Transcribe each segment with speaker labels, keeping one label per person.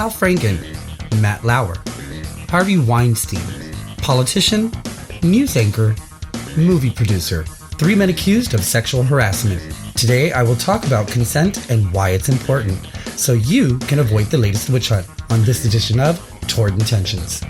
Speaker 1: Al Franken, Matt Lauer, Harvey Weinstein, politician, news anchor, movie producer. 3 men accused of sexual harassment. Today I will talk about consent and why it's important, so you can avoid the latest witch hunt on this edition of Toward Intentions.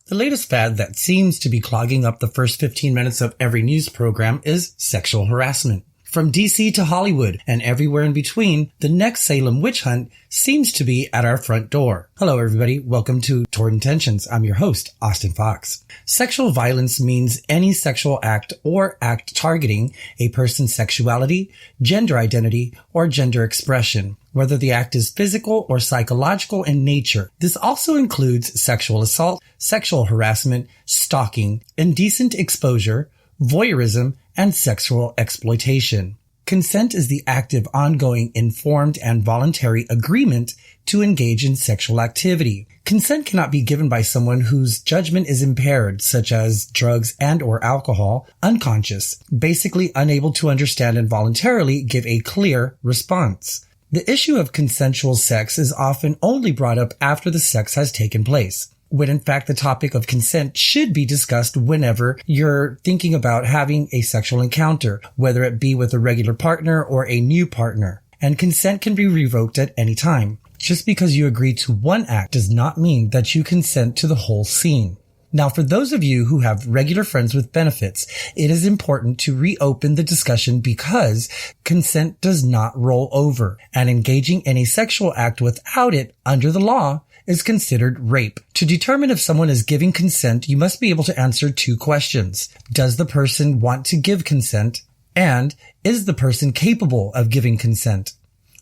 Speaker 1: The latest fad that seems to be clogging up the first 15 minutes of every news program is sexual harassment. From DC to Hollywood and everywhere in between, the next Salem witch hunt seems to be at our front door. Hello everybody, welcome to Toward Intentions. I'm your host, Austin Fox. Sexual violence means any sexual act or act targeting a person's sexuality, gender identity, or gender expression, whether the act is physical or psychological in nature. This also includes sexual assault, sexual harassment, stalking, indecent exposure, voyeurism, and sexual exploitation. Consent is the active, ongoing, informed, and voluntary agreement to engage in sexual activity. Consent cannot be given by someone whose judgment is impaired, such as drugs and or alcohol, unconscious, basically unable to understand and voluntarily give a clear response. The issue of consensual sex is often only brought up after the sex has taken place, when in fact the topic of consent should be discussed whenever you're thinking about having a sexual encounter, whether it be with a regular partner or a new partner. And consent can be revoked at any time. Just because you agree to one act does not mean that you consent to the whole scene. Now, for those of you who have regular friends with benefits, it is important to reopen the discussion because consent does not roll over, and engaging in a sexual act without it under the law is considered rape. To determine if someone is giving consent, you must be able to answer 2 questions. Does the person want to give consent? And is the person capable of giving consent?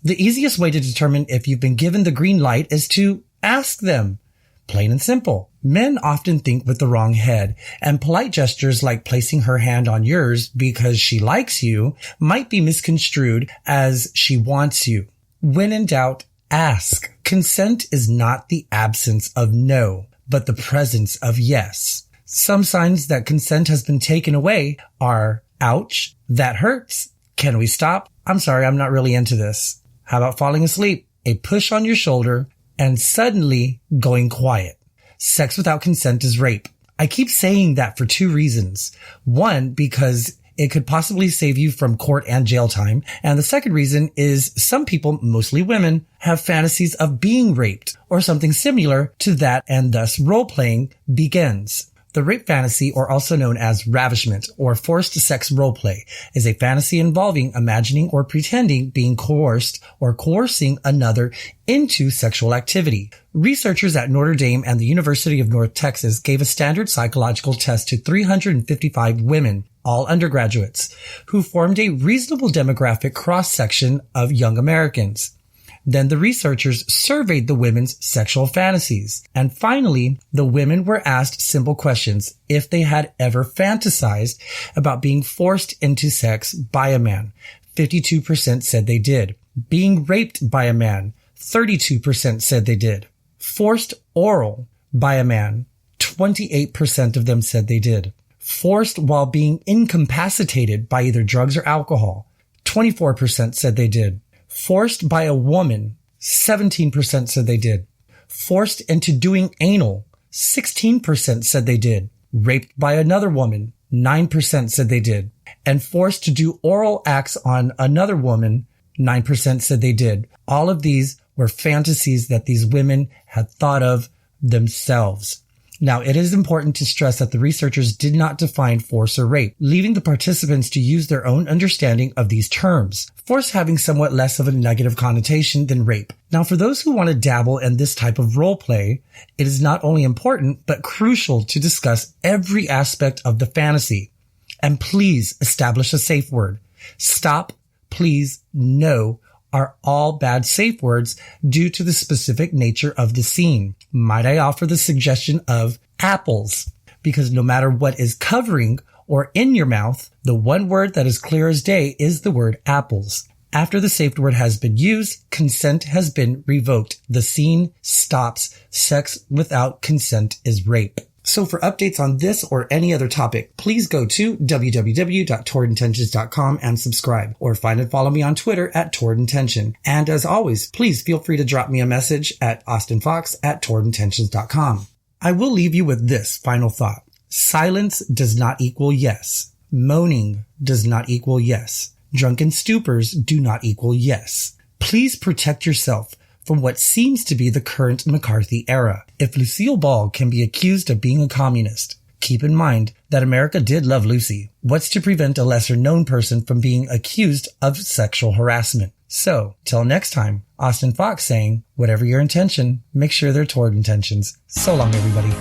Speaker 1: The easiest way to determine if you've been given the green light is to ask them. Plain and simple. Men often think with the wrong head, and polite gestures like placing her hand on yours because she likes you might be misconstrued as she wants you. When in doubt, ask. Consent is not the absence of no, but the presence of yes. Some signs that consent has been taken away are, ouch, that hurts, can we stop? I'm sorry, I'm not really into this. How about falling asleep? A push on your shoulder, and suddenly going quiet. Sex without consent is rape. I keep saying that for 2 reasons. One, because it could possibly save you from court and jail time. And the second reason is some people, mostly women, have fantasies of being raped or something similar to that, and thus role-playing begins. The rape fantasy, or also known as ravishment or forced sex roleplay, is a fantasy involving imagining or pretending being coerced or coercing another into sexual activity. Researchers at Notre Dame and the University of North Texas gave a standard psychological test to 355 women, all undergraduates, who formed a reasonable demographic cross-section of young Americans. Then the researchers surveyed the women's sexual fantasies. And finally, the women were asked simple questions if they had ever fantasized about being forced into sex by a man. 52% said they did. Being raped by a man. 32% said they did. Forced oral by a man. 28% of them said they did. Forced while being incapacitated by either drugs or alcohol. 24% said they did. Forced by a woman, 17% said they did. Forced into doing anal, 16% said they did. Raped by another woman, 9% said they did. And forced to do oral acts on another woman, 9% said they did. All of these were fantasies that these women had thought of themselves. Now, it is important to stress that the researchers did not define force or rape, leaving the participants to use their own understanding of these terms, force having somewhat less of a negative connotation than rape. Now, for those who want to dabble in this type of role play, it is not only important, but crucial to discuss every aspect of the fantasy. And please establish a safe word. Stop, please, no are all bad safe words due to the specific nature of the scene. Might I offer the suggestion of apples? Because no matter what is covering or in your mouth, the one word that is clear as day is the word apples. After the safe word has been used, consent has been revoked. The scene stops. Sex without consent is rape. So for updates on this or any other topic, please go to www.towardintentions.com and subscribe, or find and follow me on Twitter at towardintention. And as always, please feel free to drop me a message at austinfox@towardintentions.com. I will leave you with this final thought. Silence does not equal yes. Moaning does not equal yes. Drunken stupors do not equal yes. Please protect yourself from what seems to be the current McCarthy era. If Lucille Ball can be accused of being a communist, keep in mind that America did love Lucy. What's to prevent a lesser-known person from being accused of sexual harassment? So, till next time, Austin Fox saying, whatever your intention, make sure they're toward intentions. So long, everybody.